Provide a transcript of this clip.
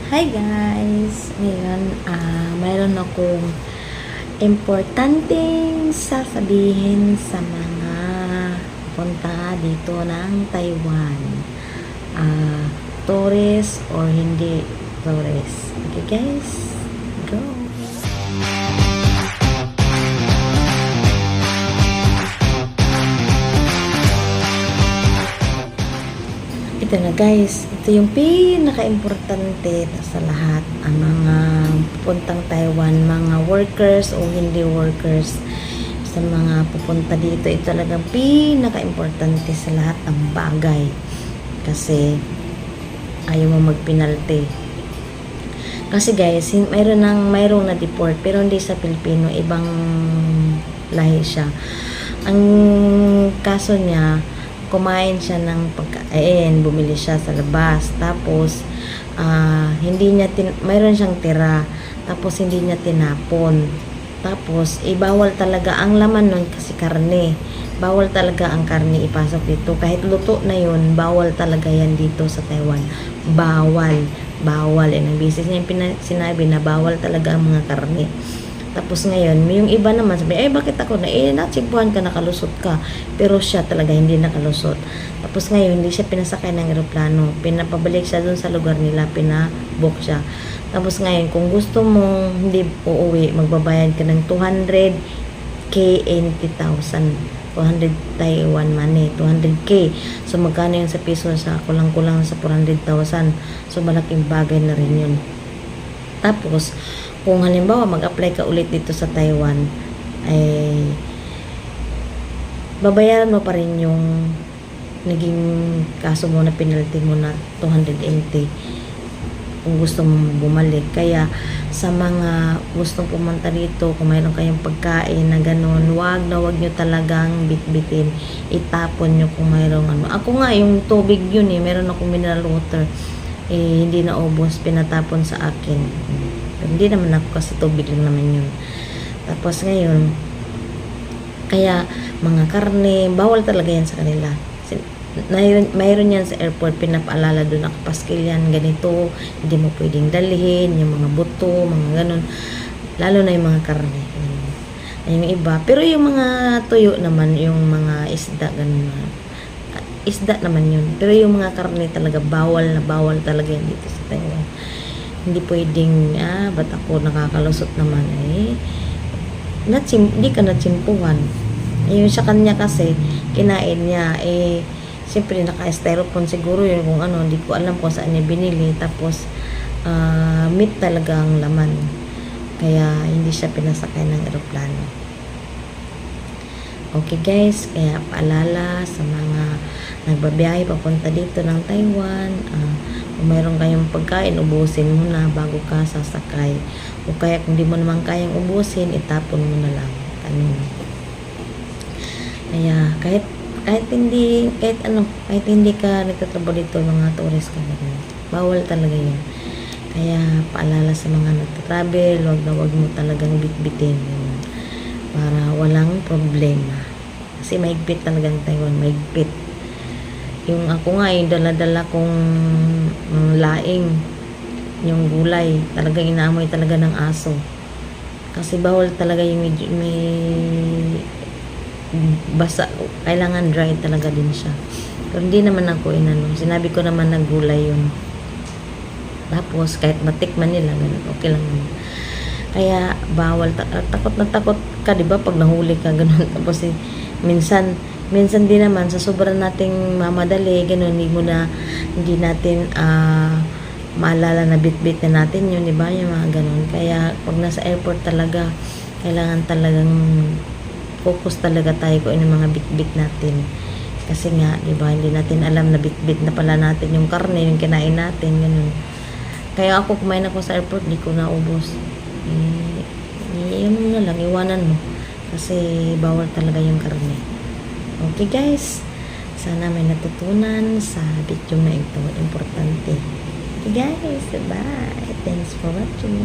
Hi guys! Ngayon, mayroon akong importanteng sasabihin sa mga punta dito ng Taiwan. Tourist or hindi tourist. Okay guys? Go! Ito na guys, ito yung pinaka-importante sa lahat, ang mga pupuntang Taiwan, mga workers o hindi workers, sa mga pupunta dito, ito talagang pinaka-importante sa lahat ng bagay, kasi ayaw mo magpinalte. Kasi guys, mayroong na-deport, pero hindi sa Pilipino, ibang lahi siya. Ang kaso niya, kumain siya ng pagkain, bumili siya sa labas, tapos mayroon siyang tira, tapos hindi niya tinapon, tapos bawal talaga ang laman nun kasi karne, bawal talaga ang karne ipasok dito, kahit luto na yun, bawal talaga yan dito sa Taiwan, bawal, ang business niya yung sinabi na bawal talaga ang mga karne. Tapos ngayon, yung iba naman sabi, bakit ako na, natsimpuhan ka, nakalusot ka. Pero siya talaga hindi nakalusot. Tapos ngayon, hindi siya pinasakay ng eroplano. Pinapabalik siya dun sa lugar nila, pinabook siya. Tapos ngayon, kung gusto mong hindi uuwi, magbabayad ka ng 200k NT thousand. 200 Taiwan money, 200k. So, magkano yun sa piso? Sa kulang-kulang sa 400,000. So, malaking bagay na rin yun. Tapos, kung halimbawa mag-apply ka ulit dito sa Taiwan, ay babayaran mo pa rin yung naging kaso mo na penalty mo na 280 kung gusto mo bumalik. Kaya sa mga gustong pumunta dito, kung mayroon kayong pagkain na ganun, wag nyo talagang bitbitin, itapon nyo kung mayroong ano. Ako nga, yung tubig yun meron akong mineral water, hindi na ubos, pinatapon sa akin. Hindi naman ako, kasi tubig lang naman yun. Tapos ngayon, kaya mga karne, bawal talaga yan sa kanila. Mayroon yan sa airport, pinapaalala doon, nakapaskil yan, ganito, hindi mo pwedeng dalhin, yung mga buto, mga ganun. Lalo na yung mga karne. Yung iba. Pero yung mga tuyo naman, yung mga isda, ganun na. Isda naman yun. Pero yung mga karne talaga, bawal na bawal talaga yan dito sa Taiwan. Hindi pwedeng, ba't ako nakakalusot naman, hindi ka natsimpuhan. Yung sa kanya kasi, kinain niya, siyempre naka-styrofoam siguro yun, kung ano, hindi ko alam kung saan niya binili, tapos, meat talaga ang laman. Kaya, hindi siya pinasakay ng eroplano. Okay guys, kaya paalala sa mga nagbabiyahe papunta dito ng Taiwan, kung mayroon kayong pagkain, ubusin mo na bago ka sasakay. O kaya kung di mo naman kayang ubusin, itapon mo na lang kanina. Kaya kahit hindi ka nagtatrabaho dito, mga tourist ka na rin, bawal talaga yun. Kaya paalala sa mga nagtatravel, wag mo talagang bitbitin yun, para walang problema. Kasi maigpit talagang Taiwan, maigpit. Yung ako nga, yung dala-dala kong laing, yung gulay, talagang inaamoy talaga ng aso. Kasi bawal talaga yung may basa, kailangan dry talaga din siya. Pero hindi naman ako sinabi ko naman na gulay yun. Tapos kahit matikman nila, ganun, okay lang naman. Kaya bawal, takot na takot ka, diba, pag nahuli ka, ganun. Tapos minsan din naman sa sobrang nating mamadali, ganun, hindi natin maalala na bit-bit na natin yun, diba, yung mga ganun. Kaya pag nasa airport talaga, kailangan talagang focus talaga tayo kung yung mga bit-bit natin. Kasi nga, diba, hindi natin alam na bit-bit na pala natin yung karne, yung kinain natin, ganun. Kaya ako, kumain ako sa airport, di ko naubos. Yun na lang, iwanan mo. Kasi bawal talaga yung karne. Okay guys, sana may natutunan sa video na ito. Importante. Okay guys, bye. Thanks for watching.